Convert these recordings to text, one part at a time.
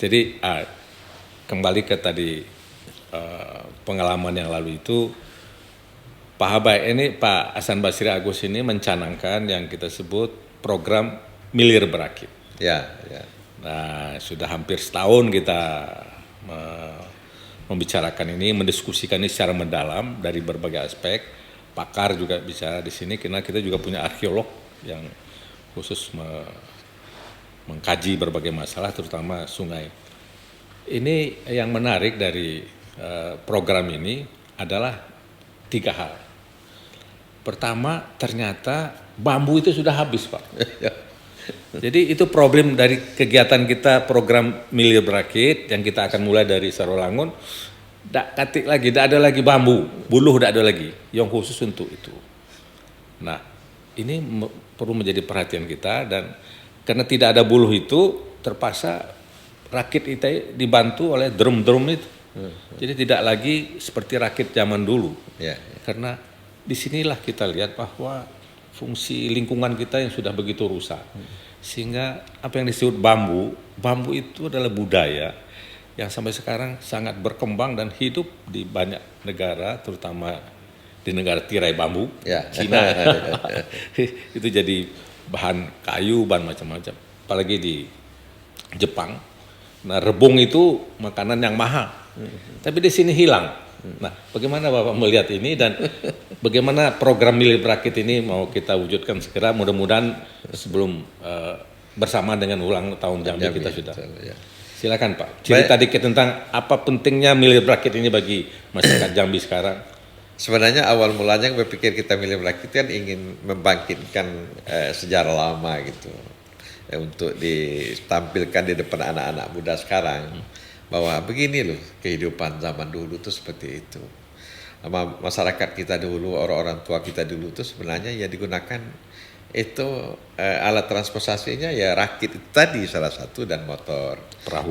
Jadi kembali ke tadi pengalaman yang lalu itu, Pak Habai ini, Pak Hasan Basri Agus ini mencanangkan yang kita sebut program Milir Berakit. Ya, ya. Nah, sudah hampir setahun kita membicarakan ini, mendiskusikan ini secara mendalam dari berbagai aspek. Pakar juga bicara di sini, karena kita juga punya arkeolog yang khusus mengkaji berbagai masalah, terutama sungai. Ini yang menarik dari program ini adalah 3 hal. Pertama, ternyata bambu itu sudah habis, Pak. Jadi itu problem dari kegiatan kita, program Milir Berakit yang kita akan mulai dari Sarolangun. Tidak katik lagi, tidak ada lagi bambu, buluh tidak ada lagi yang khusus untuk itu. Nah, ini perlu menjadi perhatian kita, dan karena tidak ada buluh itu, terpaksa rakit itu dibantu oleh drum-drum itu. Jadi tidak lagi seperti rakit zaman dulu. Ya. Karena disinilah kita lihat bahwa fungsi lingkungan kita yang sudah begitu rusak. Sehingga apa yang disebut bambu itu adalah budaya yang sampai sekarang sangat berkembang dan hidup di banyak negara, terutama di negara tirai bambu, Ya. Cina. Itu jadi bahan kayu, bahan macam-macam. Apalagi di Jepang. Nah, rebung itu makanan yang mahal. Tapi di sini hilang. Nah, bagaimana Bapak melihat ini, dan bagaimana program Milir Berakit ini mau kita wujudkan segera, mudah-mudahan sebelum bersama dengan ulang tahun Jambi kita sudah. Ya. Silakan Pak, cerita dikit tentang apa pentingnya Milir Berakit ini bagi masyarakat Jambi sekarang. Sebenarnya awal mulanya berpikir kita Milir Berakit kan ingin membangkitkan sejarah lama gitu, untuk ditampilkan di depan anak-anak muda sekarang, bahwa begini loh kehidupan zaman dulu tuh seperti itu. Masyarakat kita dulu, orang-orang tua kita dulu tuh sebenarnya ya digunakan itu alat transportasinya ya rakit itu tadi salah satu, dan motor,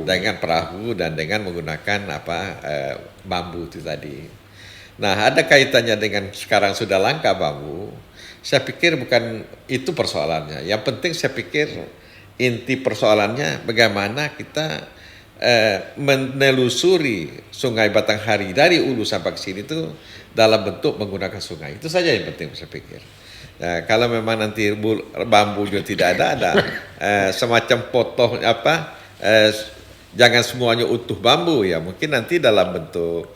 dengan perahu dan dengan menggunakan bambu itu tadi. Nah, ada kaitannya dengan sekarang sudah langka bambu. Saya pikir bukan itu persoalannya. Yang penting saya pikir inti persoalannya bagaimana kita menelusuri Sungai Batanghari dari hulu sampai ke sini itu dalam bentuk menggunakan sungai. Itu saja yang penting saya pikir. Nah, kalau memang nanti bambu juga tidak ada semacam potong jangan semuanya utuh bambu ya, mungkin nanti dalam bentuk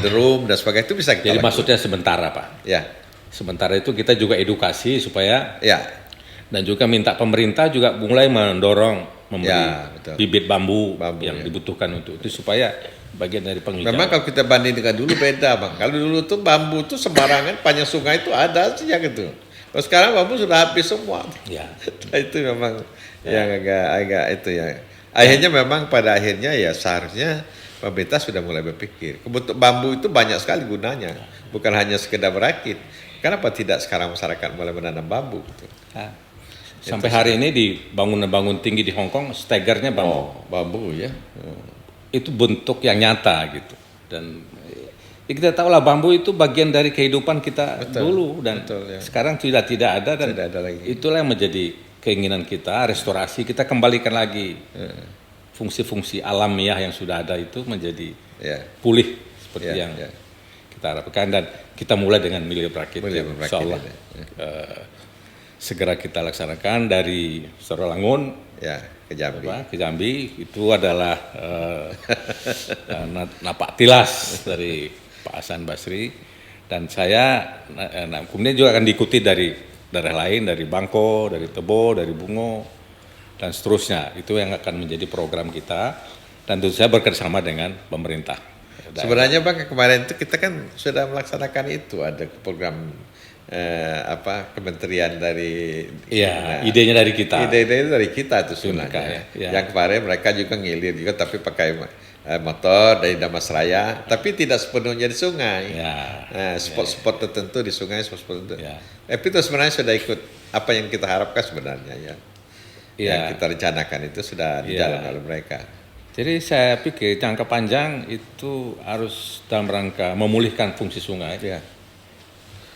drum dan sebagainya itu bisa kita Jadi lakukan. maksudnya sementara Pak. Ya. Sementara itu kita juga edukasi supaya Ya. Dan juga minta pemerintah juga mulai mendorong memberi bibit bambu yang dibutuhkan untuk itu, supaya bagian dari penghijauan. Memang kalau kita banding dengan dulu beda Bang. Kalau dulu tuh bambu tuh sembarangan, panjang sungai itu ada saja gitu. Kalau sekarang bambu sudah habis semua. Ya. Nah, itu memang yang agak itu ya. Akhirnya memang pada akhirnya ya seharusnya pemerintah sudah mulai berpikir. Kebutuhan bambu itu banyak sekali gunanya, bukan hanya sekedar berakit. Kenapa tidak sekarang masyarakat mulai menanam bambu gitu? Sampai hari ini di bangunan-bangunan tinggi di Hong Kong, stegernya bambu. Bambu ya. Itu bentuk yang nyata gitu. Dan kita tahu lah bambu itu bagian dari kehidupan kita dulu, dan sekarang sudah tidak ada, dan tidak ada lagi. Itulah yang menjadi keinginan kita, restorasi, kita kembalikan lagi fungsi-fungsi alamiah yang sudah ada itu menjadi pulih seperti yang kita harapkan, dan kita mulai dengan Milir Berakit. Insyaallah segera kita laksanakan dari Sarolangun ke Jambi. Ke Jambi itu adalah napak tilas dari Pak Hasan Basri, dan saya kemudian juga akan diikuti dari daerah lain, dari Bangko, dari Tebo, dari Bungo, dan seterusnya. Itu yang akan menjadi program kita, dan tentu saya bekerjasama dengan pemerintah. Sebenarnya Bang, kemarin itu kita kan sudah melaksanakan itu, ada program kementerian dari idenya dari kita. Ide dari kita itu sebenarnya. Yang kemarin mereka juga ngilir juga, tapi pakai motor dari Damasraya, tapi tidak sepenuhnya di sungai. Spot-spot tertentu di sungai, spot-spot tertentu. Tapi itu sebenarnya sudah ikut apa yang kita harapkan sebenarnya ya. Yang kita rencanakan itu sudah di jalan oleh mereka. Jadi saya pikir jangka panjang itu harus dalam rangka memulihkan fungsi sungai.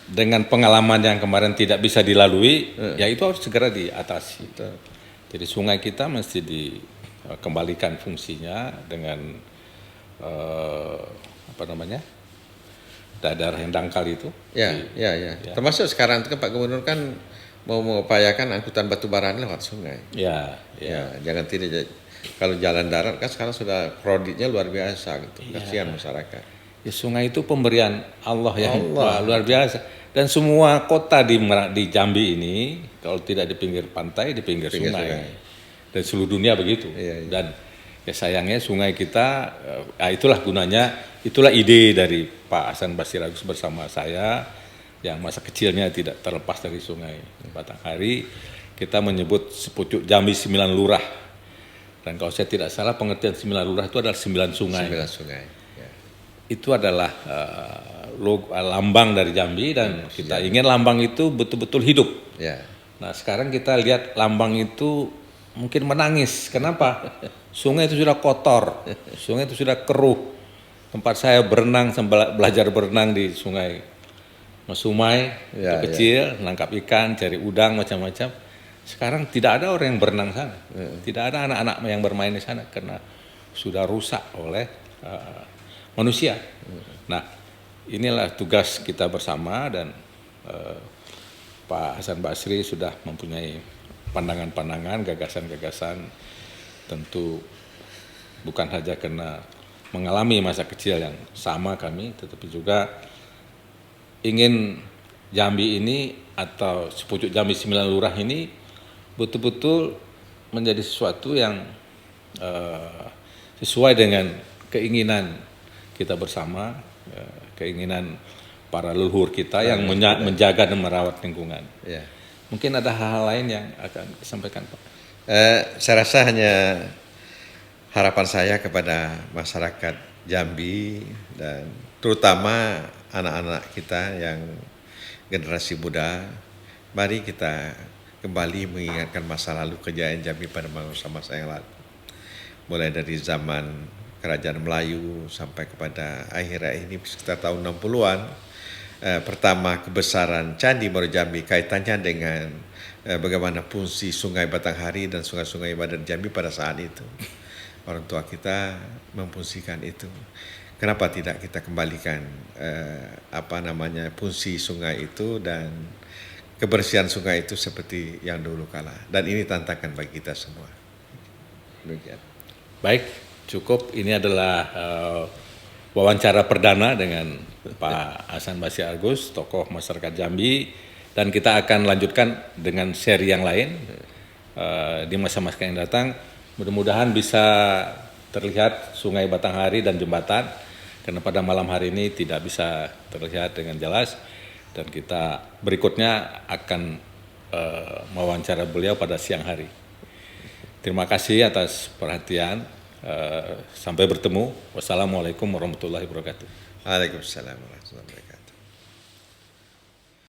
Dengan pengalaman yang kemarin tidak bisa dilalui, ya itu harus segera diatasi. Jadi sungai kita mesti kembalikan fungsinya dengan apa namanya, daerah yang dangkal itu. Ya. Termasuk sekarang itu kan Pak Gubernur kan mau mengupayakan angkutan batu bara lewat sungai. Ya. Jangan tidak, kalau jalan darat kan sekarang sudah kreditnya luar biasa gitu. Kasihan masyarakat. Ya, sungai itu pemberian Allah yang luar biasa. Dan semua kota di Jambi ini kalau tidak di pinggir pantai, di pinggir sungai. Dan seluruh dunia begitu. Dan ya sayangnya sungai kita, itulah gunanya, itulah ide dari Pak Hasan Basri Agus bersama saya yang masa kecilnya tidak terlepas dari sungai Batanghari. Kita menyebut sepucuk Jambi 9 lurah. Dan kalau saya tidak salah pengertian 9 lurah itu adalah 9 sungai. 9 sungai. Itu adalah lambang dari Jambi dan kita ingin lambang itu betul-betul hidup. Nah sekarang kita lihat lambang itu mungkin menangis. Kenapa? Sungai itu sudah kotor, sungai itu sudah keruh. Tempat saya berenang, belajar berenang di sungai Mesumai, kecil, nangkap ikan, cari udang, macam-macam. Sekarang tidak ada orang yang berenang sana, tidak ada anak-anak yang bermain di sana karena sudah rusak oleh manusia. Nah, inilah tugas kita bersama dan Pak Hasan Basri sudah mempunyai pandangan-pandangan, gagasan-gagasan, tentu bukan saja karena mengalami masa kecil yang sama kami, tetapi juga ingin Jambi ini atau sepucuk Jambi 9 lurah ini betul-betul menjadi sesuatu yang sesuai dengan keinginan kita bersama, keinginan para leluhur kita yang menjaga dan merawat lingkungan. Mungkin ada hal-hal lain yang akan disampaikan Pak. Saya rasa hanya harapan saya kepada masyarakat Jambi dan terutama anak-anak kita yang generasi muda, mari kita kembali mengingatkan masa lalu kejayaan Jambi pada masa-masa yang lalu. Mulai dari zaman Kerajaan Melayu sampai kepada akhir ini sekitar tahun 60-an. Pertama kebesaran Candi Muaro Jambi kaitannya dengan bagaimana fungsi Sungai Batanghari dan sungai-sungai Badan Jambi pada saat itu. Orang tua kita memfungsikan itu. Kenapa tidak kita kembalikan fungsi sungai itu dan kebersihan sungai itu seperti yang dulu kala. Dan ini tantangan bagi kita semua. Demikian. Baik, cukup. Ini adalah wawancara perdana dengan Pak Hasan Basri Agus, tokoh masyarakat Jambi, dan kita akan lanjutkan dengan seri yang lain di masa-masa yang datang. Mudah-mudahan bisa terlihat Sungai Batanghari dan jembatan, karena pada malam hari ini tidak bisa terlihat dengan jelas, dan kita berikutnya akan mewawancara beliau pada siang hari. Terima kasih atas perhatian. Sampai bertemu. Wassalamualaikum warahmatullahi wabarakatuh. Waalaikumsalam warahmatullahi wabarakatuh.